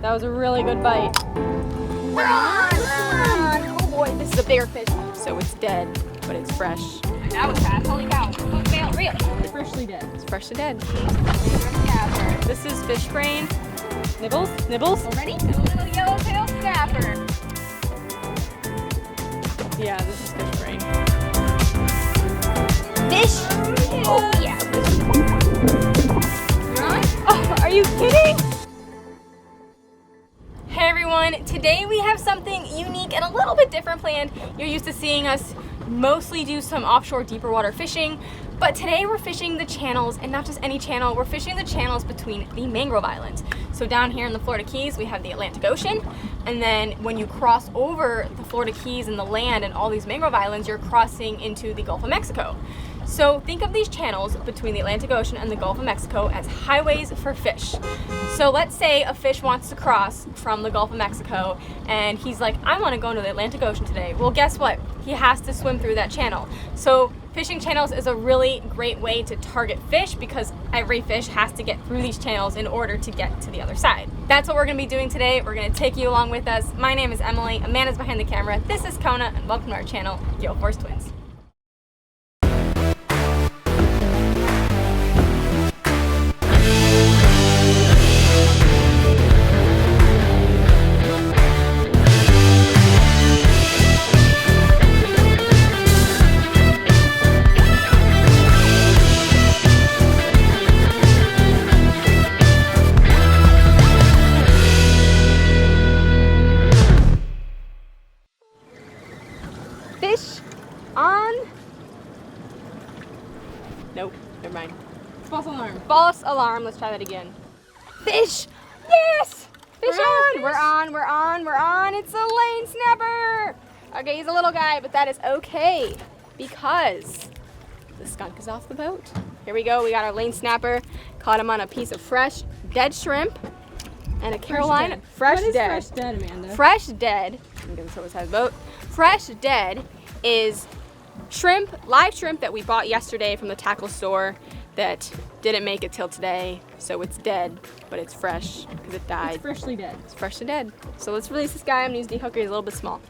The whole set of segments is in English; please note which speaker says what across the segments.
Speaker 1: That was a really good bite. Run! Oh boy, this is a bigger fish. So it's dead, but it's fresh.
Speaker 2: That was fast. Holy cow. Oh, Gale, reel.
Speaker 1: It's freshly dead. It's freshly dead. This is fish brain. Nibbles? Nibbles?
Speaker 2: Ready? A little yellowtail snapper.
Speaker 1: Yeah, this is fish brain.
Speaker 2: Fish? Oh, yeah. You're on?
Speaker 1: Oh, are you kidding? Hey everyone, today we have something unique and a little bit different planned. You're used to seeing us mostly do some offshore deeper water fishing, but today we're fishing the channels, and not just any channel, we're fishing the channels between the mangrove islands. So down here in the Florida Keys, we have the Atlantic Ocean, and then when you cross over the Florida Keys and the land and all these mangrove islands, you're crossing into the Gulf of Mexico. So think of these channels between the Atlantic Ocean and the Gulf of Mexico as highways for fish. So let's say a fish wants to cross from the Gulf of Mexico and he's like, I want to go into the Atlantic Ocean today. Well, guess what? He has to swim through that channel. So fishing channels is a really great way to target fish because every fish has to get through these channels in order to get to the other side. That's what we're going to be doing today. We're going to take you along with us. My name is Emily. Amanda's behind the camera. This is Kona, and welcome to our channel, Gale Force Twins. Fish on. Nope, never mind.
Speaker 2: False alarm.
Speaker 1: False alarm. Let's try that again. Fish! Yes! Fish on! We're on, we're on, we're on. It's a lane snapper! Okay, he's a little guy, but that is okay because the skunk is off the boat. Here we go. We got our lane snapper. Caught him on a piece of fresh dead shrimp and a Carolina. Fresh dead.
Speaker 2: Fresh dead, Amanda?
Speaker 1: Fresh dead. I'm gonna show this size boat. Fresh dead is shrimp, live shrimp that we bought yesterday from the tackle store that didn't make it till today. So it's dead, but it's fresh because it died.
Speaker 2: It's freshly dead.
Speaker 1: It's freshly dead. So let's release this guy. I'm gonna use dehooker. He's a little bit small.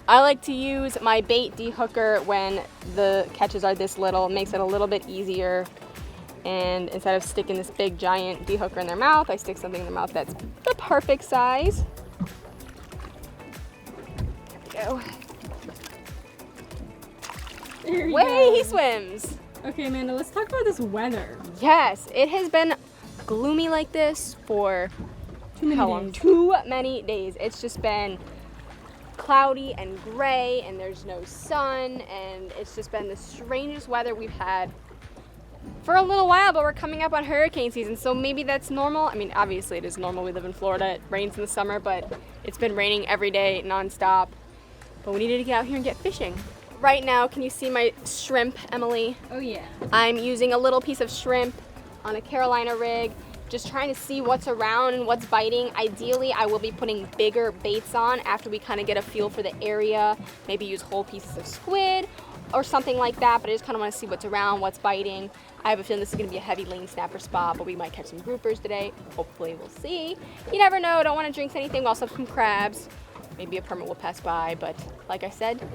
Speaker 1: I like to use my bait dehooker when the catches are this little. It makes it a little bit easier. And instead of sticking this big giant dehooker in their mouth, I stick something in their mouth that's the perfect size. Go. Way he swims.
Speaker 2: Okay, Amanda, let's talk about this weather.
Speaker 1: Yes, it has been gloomy like this for how long? Too many days. It's just been cloudy and gray, and there's no sun, and it's just been the strangest weather we've had for a little while. But we're coming up on hurricane season, so maybe that's normal. I mean, obviously it is normal. We live in Florida. It rains in the summer, but it's been raining every day nonstop. But we needed to get out here and get fishing. Right now, can you see my shrimp, Emily?
Speaker 2: Oh yeah.
Speaker 1: I'm using a little piece of shrimp on a Carolina rig, just trying to see what's around and what's biting. Ideally, I will be putting bigger baits on after we kind of get a feel for the area. Maybe use whole pieces of squid or something like that, but I just kind of want to see what's around, what's biting. I have a feeling this is going to be a heavy lane snapper spot, but we might catch some groupers today. Hopefully, we'll see. You never know. Don't want to jinx anything. We also have some crabs. Maybe a permit will pass by, but like I said,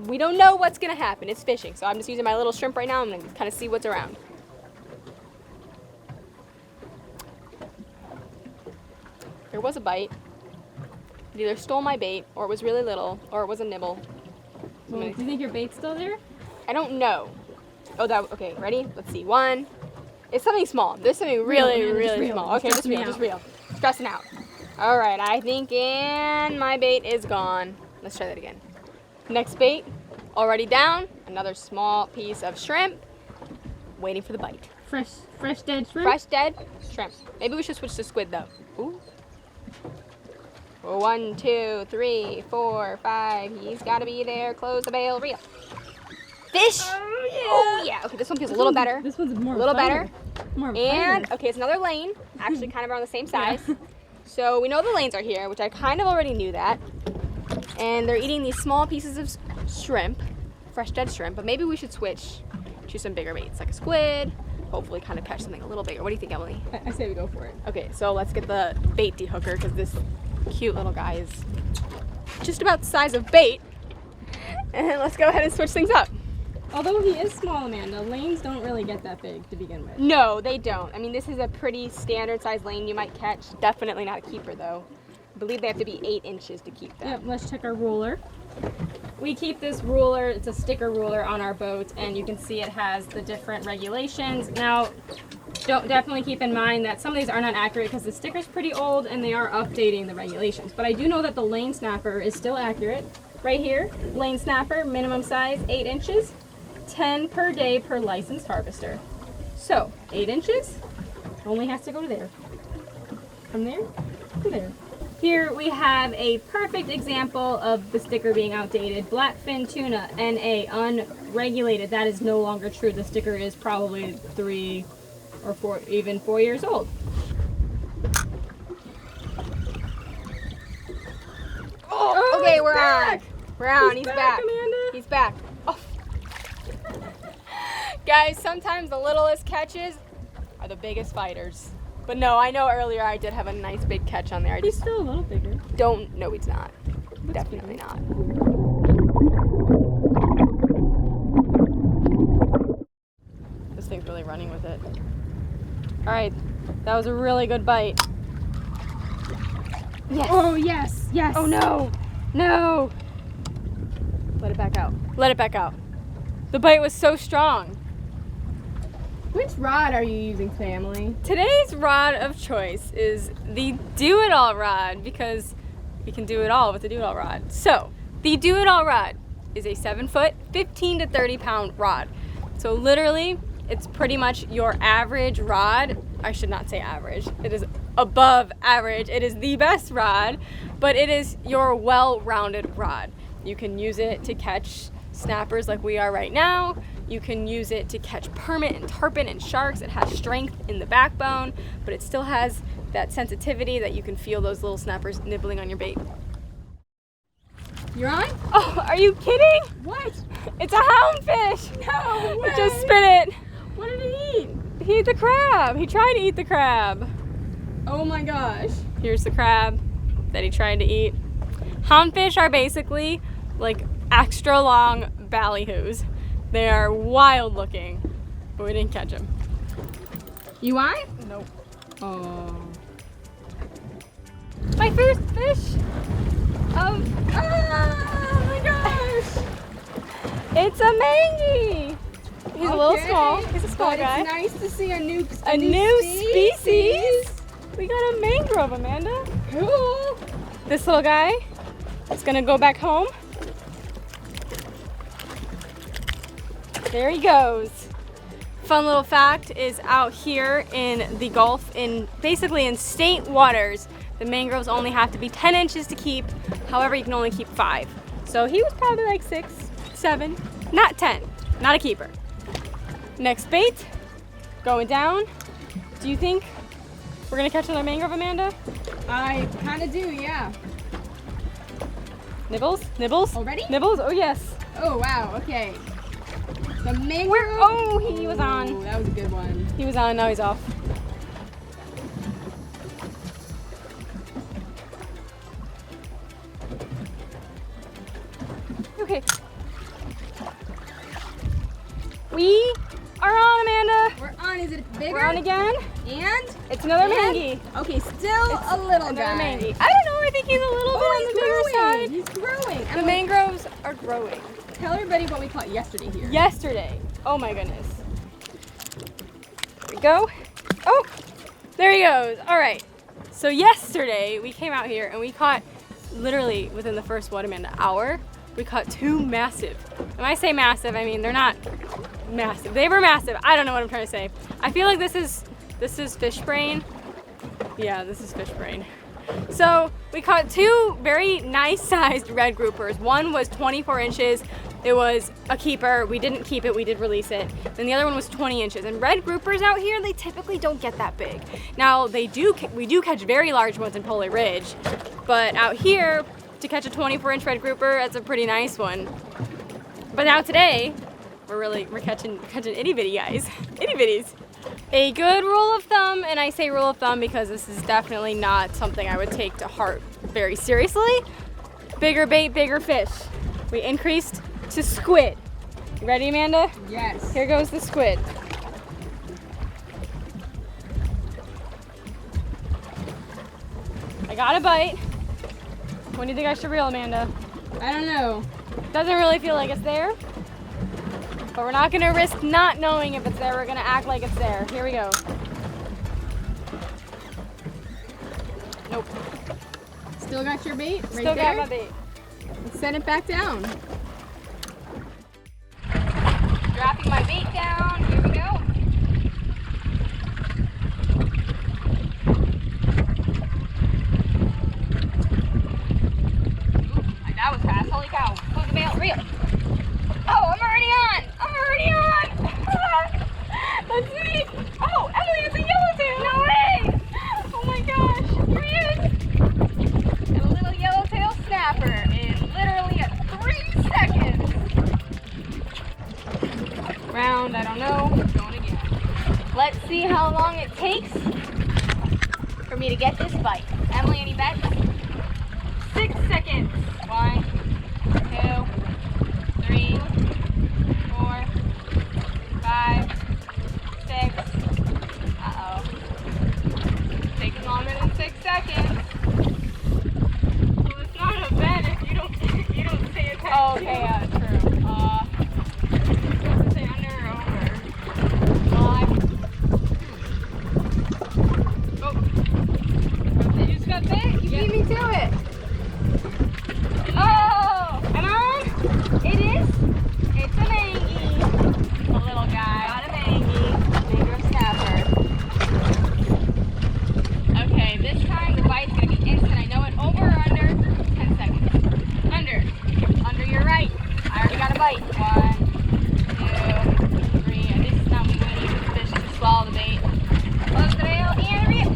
Speaker 1: we don't know what's gonna happen. It's fishing, so I'm just using my little shrimp right now. I'm gonna kind of see what's around. There was a bite. It either stole my bait, or it was really little, or it was a nibble.
Speaker 2: Well, do you think your bait's still there?
Speaker 1: I don't know. Oh, okay, ready? Let's see. One. It's something small. There's something really small. Okay, just real. Stressing out. All right, I think my bait is gone. Let's try that again. Next bait, already down. Another small piece of shrimp, waiting for the bite.
Speaker 2: Fresh dead shrimp?
Speaker 1: Fresh dead shrimp. Maybe we should switch to squid though. Ooh. 1, 2, 3, 4, 5. He's got to be there. Close the bail. Reel. Fish. Oh yeah. Okay, this one feels a little better.
Speaker 2: This one's more.
Speaker 1: A little better.
Speaker 2: More.
Speaker 1: And okay, it's another lane. Actually, kind of around the same size. Yeah. So we know the lanes are here, which I kind of already knew that. And they're eating these small pieces of shrimp, fresh dead shrimp. But maybe we should switch to some bigger baits, like a squid, hopefully kind of catch something a little bigger. What do you think, Emily?
Speaker 2: I say we go for it.
Speaker 1: Okay, so let's get the bait dehooker because this cute little guy is just about the size of bait. And let's go ahead and switch things up.
Speaker 2: Although he is small, Amanda, lanes don't really get that big to begin with.
Speaker 1: No, they don't. I mean, this is a pretty standard size lane you might catch. Definitely not a keeper though. I believe they have to be 8 inches to keep them.
Speaker 2: Yep, let's check our ruler. We keep this ruler, it's a sticker ruler on our boat, and you can see it has the different regulations. Now, definitely keep in mind that some of these are not accurate because the sticker's pretty old and they are updating the regulations. But I do know that the lane snapper is still accurate. Right here, lane snapper, minimum size 8 inches, 10 per day per licensed harvester. So, 8 inches, only has to go to there. From there to there. Here we have a perfect example of the sticker being outdated. Blackfin tuna, NA, unregulated. That is no longer true. The sticker is probably 3 or 4, even 4 years old.
Speaker 1: Oh, okay, we're
Speaker 2: back.
Speaker 1: on. We're on. He's back.
Speaker 2: Amanda.
Speaker 1: He's back. Oh. Guys, sometimes the littlest catches are the biggest fighters. But no, I know earlier I did have a nice big catch on there. I
Speaker 2: He's
Speaker 1: just
Speaker 2: still a little bigger.
Speaker 1: don't. No, he's not. Definitely not. This thing's really running with it. All right, that was a really good bite. Yes.
Speaker 2: Oh, yes, yes.
Speaker 1: Oh no, no. Let it back out. Let it back out. The bite was so strong.
Speaker 2: Which rod are you using, family?
Speaker 1: Today's rod of choice is the do-it-all rod because we can do it all with the do-it-all rod. So the do-it-all rod is a 7-foot, 15 to 30 pound rod. So literally, it's pretty much your average rod. I should not say average. It is above average. It is the best rod, but it is your well-rounded rod. You can use it to catch snappers like we are right now. You can use it to catch permit and tarpon and sharks. It has strength in the backbone, but it still has that sensitivity that you can feel those little snappers nibbling on your bait.
Speaker 2: You're on?
Speaker 1: Oh, are you kidding?
Speaker 2: What?
Speaker 1: It's a houndfish.
Speaker 2: No way.
Speaker 1: Just spit it.
Speaker 2: What did he eat?
Speaker 1: He ate the crab. He tried to eat the crab.
Speaker 2: Oh my gosh.
Speaker 1: Here's the crab that he tried to eat. Houndfish are basically like extra long ballyhoos. They are wild looking, but we didn't catch them.
Speaker 2: You on?
Speaker 1: Nope.
Speaker 2: Oh.
Speaker 1: My first fish of,
Speaker 2: Oh my gosh.
Speaker 1: it's a mangy. He's a little
Speaker 2: Okay.
Speaker 1: small. He's a small
Speaker 2: But
Speaker 1: guy.
Speaker 2: It's nice to see a new
Speaker 1: species. We got a mangrove, Amanda.
Speaker 2: Cool.
Speaker 1: This little guy is gonna go back home. There he goes. Fun little fact is out here in the Gulf, basically in state waters, the mangroves only have to be 10 inches to keep. However, you can only keep 5. So he was probably like 6, 7, not 10, not a keeper. Next bait, going down. Do you think we're gonna catch another mangrove, Amanda?
Speaker 2: I kind of do, yeah.
Speaker 1: Nibbles, nibbles.
Speaker 2: Already?
Speaker 1: Nibbles, oh yes.
Speaker 2: Oh wow, okay. The mangrove.
Speaker 1: Oh, he was on.
Speaker 2: Oh, that was a good one.
Speaker 1: He was on, now he's off. Okay. We are on, Amanda.
Speaker 2: We're on. Is it bigger?
Speaker 1: We're on again.
Speaker 2: And?
Speaker 1: It's another
Speaker 2: And?
Speaker 1: mangy.
Speaker 2: Okay, still a little
Speaker 1: Another
Speaker 2: guy.
Speaker 1: mangy. I don't know, I think he's a little bit on the bigger side.
Speaker 2: He's growing.
Speaker 1: The mangroves are growing.
Speaker 2: Tell everybody what we caught yesterday here.
Speaker 1: Yesterday. Oh my goodness. There we go. Oh, there he goes. All right. So yesterday we came out here and we caught, literally within the first, what, Amanda, hour, we caught 2 massive. When I say massive, I mean they're not massive. They were massive. I don't know what I'm trying to say. I feel like this is fish brain. Yeah, this is fish brain. So we caught 2 very nice sized red groupers. One was 24 inches. It was a keeper. We didn't keep it, we did release it. Then the other one was 20 inches. And red groupers out here, they typically don't get that big. Now we do catch very large ones in Polar Ridge, but out here, to catch a 24-inch red grouper, that's a pretty nice one. But now today, we're catching itty bitty guys. Itty bitties. A good rule of thumb, and I say rule of thumb because this is definitely not something I would take to heart very seriously. Bigger bait, bigger fish. We increased to squid. You ready, Amanda?
Speaker 2: Yes.
Speaker 1: Here goes the squid. I got a bite. When do you think I should reel, Amanda?
Speaker 2: I don't know.
Speaker 1: Doesn't really feel like it's there, but we're not gonna risk not knowing if it's there. We're gonna act like it's there. Here we go. Nope.
Speaker 2: Still got your bait right
Speaker 1: Still
Speaker 2: there?
Speaker 1: got my bait.
Speaker 2: Let's set it back down.
Speaker 1: Dropping my bait down. Here we go. Ooh, that was fast. Holy cow. Close the bail. Reel. Oh, I'm already on. Let's see. Oh, Emily, it's a yellowtail. No way. Oh my gosh. Here he is. And a little yellowtail snapper in literally 3 seconds. Round, I don't know. Going again. Let's see how long it takes for me to get this bite. Emily, any bets? 6 seconds. 1, 2, 3, 4, 5, 6. Uh-oh. Taking longer than 6 seconds. Well, it's not a bet if you don't say it. Oh, okay, yeah, true. Say under or over. 5. Oh. You just got bit? You beat me to it. Oh! Come on! It is? It's a mangy. A little guy. Not a mangy. Mangrove snapper. Okay, this time the bite's gonna be instant. I know it. Over or under? 10 seconds. Under. Under, you're right. I already got a bite. 1, 2, 3. And this is not me waiting for the fish to swallow the bait. Close the bail and reel.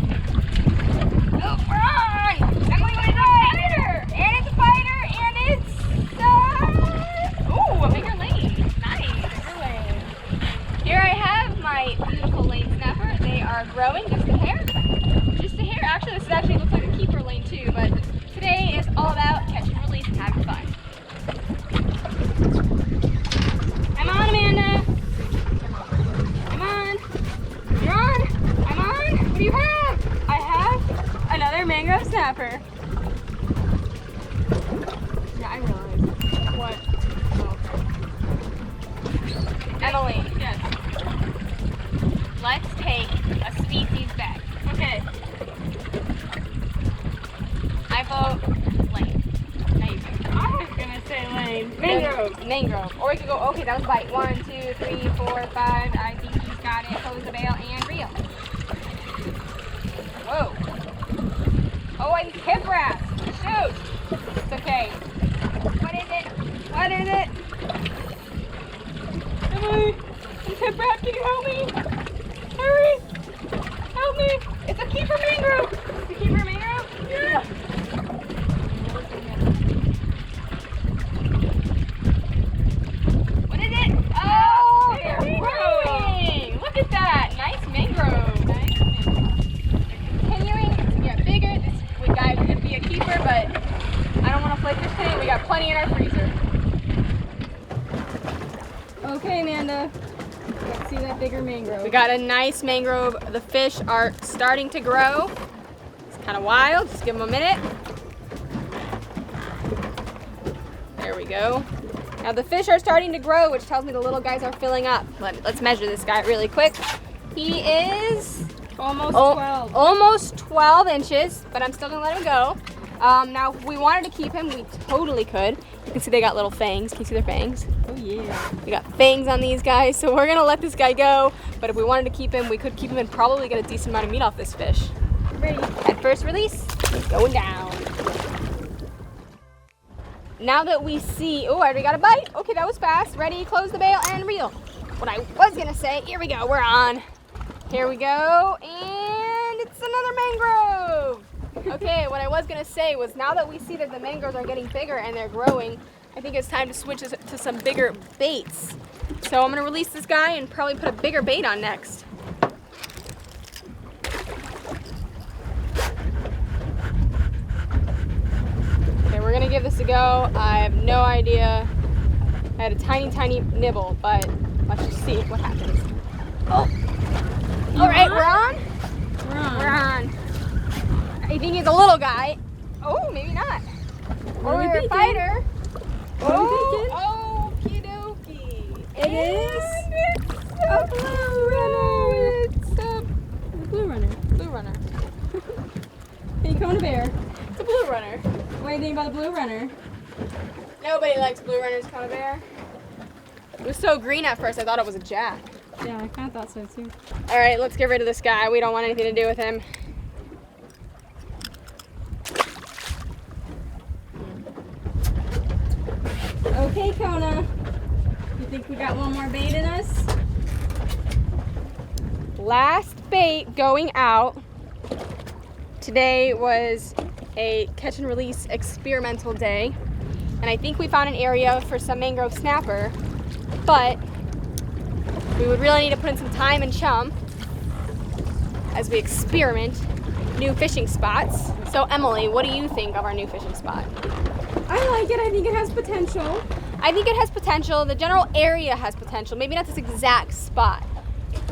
Speaker 1: Oh, we're on! Emily, what is it? Fighter! And it's a fighter, and it's ooh, a bigger lane. Nice, bigger lane. Here I have my beautiful lane snapper. They are growing just a hair. Just a hair. Actually, this actually looks like a keeper lane too, but today is all about catch and release and having fun. I'm on, Amanda. I'm on. You're on. I'm on. What do you have? I have another mangrove snapper. Yeah, I realize. What? Oh, okay. Emily. Yes. Let's take a species bet. Okay. I vote lane. Now you go. I was gonna say lane. Mangrove. Mangrove. Or we could go, okay, that was bite. 1, 2, 3, 4, 5. I think he's got it. Close the bail and reel. Whoa. Oh, and hip wrap. Shoot. It's okay. What is it? What is it? Emily, it's hip wrap. Can you help me? Hurry. Help me. It's a keeper mangrove. It's a keeper mangrove? Yeah. What is it? Oh, they're growing. Look at that. Nice mangrove. Nice mangrove. Continuing to get bigger. This guy could be a keeper, but I don't want to flake this thing. We got plenty in our freezer.
Speaker 2: Okay, Amanda. Let's see that bigger mangrove.
Speaker 1: We got a nice mangrove. The fish are starting to grow. It's kind of wild. Just give them a minute. There we go. Now the fish are starting to grow, which tells me the little guys are filling up. Let's measure this guy really quick. He is
Speaker 2: Almost 12.
Speaker 1: Almost 12 inches, but I'm still gonna let him go. Now, if we wanted to keep him, we totally could. You can see they got little fangs. Can you see their fangs?
Speaker 2: Oh yeah.
Speaker 1: We got fangs on these guys, so we're gonna let this guy go. But if we wanted to keep him, we could keep him and probably get a decent amount of meat off this fish.
Speaker 2: Ready.
Speaker 1: Head first release, going down. Now that we see, oh, I already got a bite. Okay, that was fast. Ready, close the bail and reel. What I was gonna say, here we go, we're on. Here we go, and it's another mangrove. Okay, what I was gonna say was now that we see that the mangroves are getting bigger and they're growing, I think it's time to switch to some bigger baits. So I'm gonna release this guy and probably put a bigger bait on next. we're gonna give this a go. I have no idea. I had a tiny nibble, but let's just see what happens. Oh. All right, we're on? We're on. I think he's a little guy. Oh, maybe not. Or a fighter. Oh, okie dokie.
Speaker 2: It is
Speaker 1: a blue runner. It's a
Speaker 2: blue runner.
Speaker 1: blue runner.
Speaker 2: Hey, Kona Bear.
Speaker 1: It's a blue runner.
Speaker 2: What do you think about the blue runner?
Speaker 1: Nobody likes blue runners, Kona Bear. It was so green at first, I thought it was a jack.
Speaker 2: Yeah, I kind of thought so too.
Speaker 1: All right, let's get rid of this guy. We don't want anything to do with him.
Speaker 2: Okay, Kona. You think we got one more bait in us?
Speaker 1: Last bait going out. Today was a catch and release experimental day. And I think we found an area for some mangrove snapper, but we would really need to put in some time and chum as we experiment new fishing spots. So Emily, what do you think of our new fishing spot?
Speaker 2: I like it. I think it has potential.
Speaker 1: I think it has potential. The general area has potential. Maybe not this exact spot,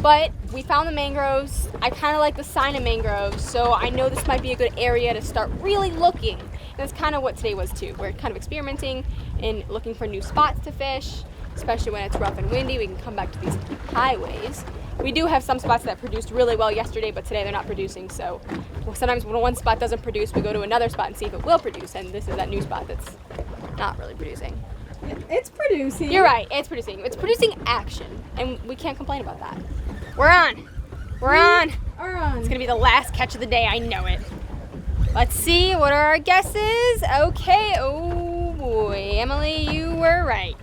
Speaker 1: but we found the mangroves. I kind of like the sign of mangroves, so I know this might be a good area to start really looking. And that's kind of what today was too. We're kind of experimenting and looking for new spots to fish, especially when it's rough and windy. We can come back to these highways. We do have some spots that produced really well yesterday, but today they're not producing. So sometimes when one spot doesn't produce, we go to another spot and see if it will produce. And this is that new spot that's not really producing.
Speaker 2: It's producing.
Speaker 1: You're right, it's producing. It's producing action, and we can't complain about that. We're on. We're on.
Speaker 2: Are on.
Speaker 1: It's gonna be the last catch of the day, I know it. Let's see, what are our guesses? Okay, oh boy, Emily, you were right.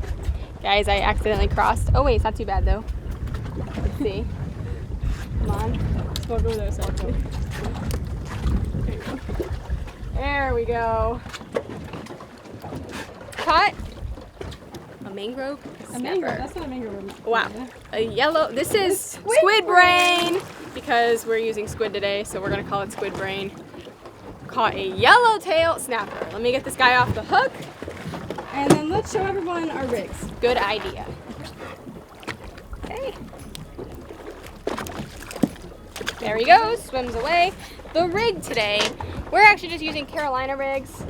Speaker 1: Guys, I accidentally crossed. Oh wait, it's not too bad though. Let's see. Come on.
Speaker 2: Let's go there, so
Speaker 1: There we go. Caught a mangrove snapper.
Speaker 2: A mangrove. That's not a mangrove.
Speaker 1: Wow. A yellow. This is squid brain because we're using squid today, so we're gonna call it squid brain. Caught a yellowtail snapper. Let me get this guy off the hook.
Speaker 2: And then let's show everyone our rigs.
Speaker 1: Good idea. Okay. There he goes. Swims away. The rig today, we're actually just using Carolina rigs.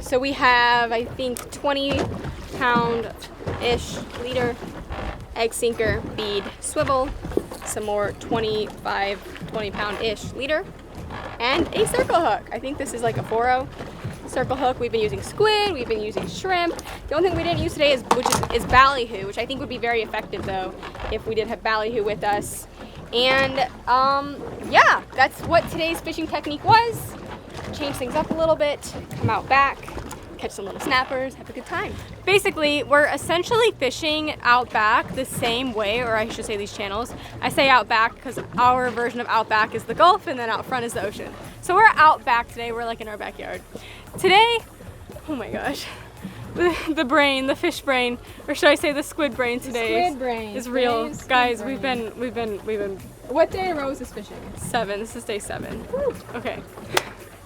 Speaker 1: So we have, I think, 20-pound-ish leader, egg sinker, bead, swivel, some more 20-pound-ish leader, and a circle hook. I think this is like a 4-0 circle hook. We've been using squid, we've been using shrimp. The only thing we didn't use today is ballyhoo, which I think would be very effective though if we did have ballyhoo with us. And yeah, that's what today's fishing technique was. Change things up a little bit, come out back, catch some little snappers, have a good time. Basically, we're essentially fishing out back the same way, or I should say these channels. I say out back because our version of out back is the Gulf and then out front is the ocean. So we're out back today, we're like in our backyard. Today, oh my gosh, the brain, the fish brain, or should I say the squid brain today
Speaker 2: Squid brain.
Speaker 1: is real. Guys, we've been.
Speaker 2: What day are Rose is fishing?
Speaker 1: 7, this is day 7. Woo. Okay.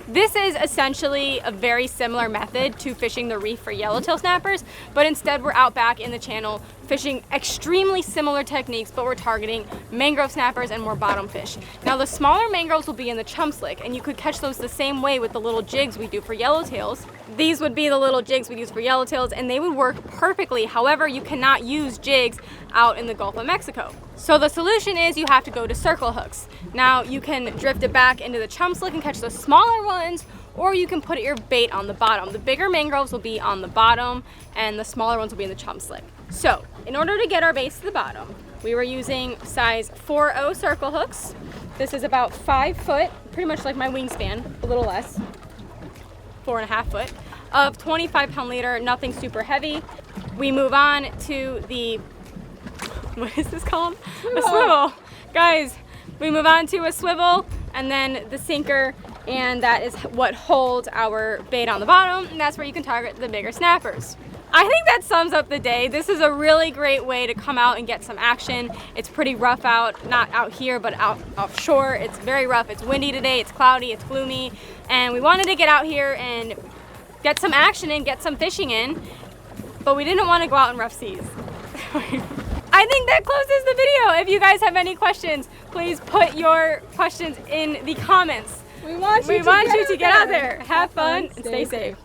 Speaker 1: This is essentially a very similar method to fishing the reef for yellowtail snappers, but instead we're out back in the channel fishing extremely similar techniques, but we're targeting mangrove snappers and more bottom fish. Now the smaller mangroves will be in the chum slick, and you could catch those the same way with the little jigs we do for yellowtails. These would be the little jigs we use for yellowtails, and they would work perfectly. However, you cannot use jigs out in the Gulf of Mexico. So the solution is you have to go to circle hooks. Now you can drift it back into the chum slick and catch the smaller ones, or you can put your bait on the bottom. The bigger mangroves will be on the bottom and the smaller ones will be in the chum slick. So in order to get our baits to the bottom, we were using size 4-0 circle hooks. This is about 5 foot, pretty much like my wingspan, a little less, 4.5 foot, of 25-pound leader, nothing super heavy. We move on to the, what is this called? A swivel. Guys, we move on to a swivel and then the sinker, and that is what holds our bait on the bottom, and that's where you can target the bigger snappers. I think that sums up the day. This is a really great way to come out and get some action. It's pretty rough out, not out here, but out offshore. It's very rough. It's windy today, it's cloudy, it's gloomy, and we wanted to get out here and get some action in, get some fishing in, but we didn't want to go out in rough seas. I think that closes the video. If you guys have any questions, please put your questions in the comments.
Speaker 2: We want you to get out there. Have fun and stay safe.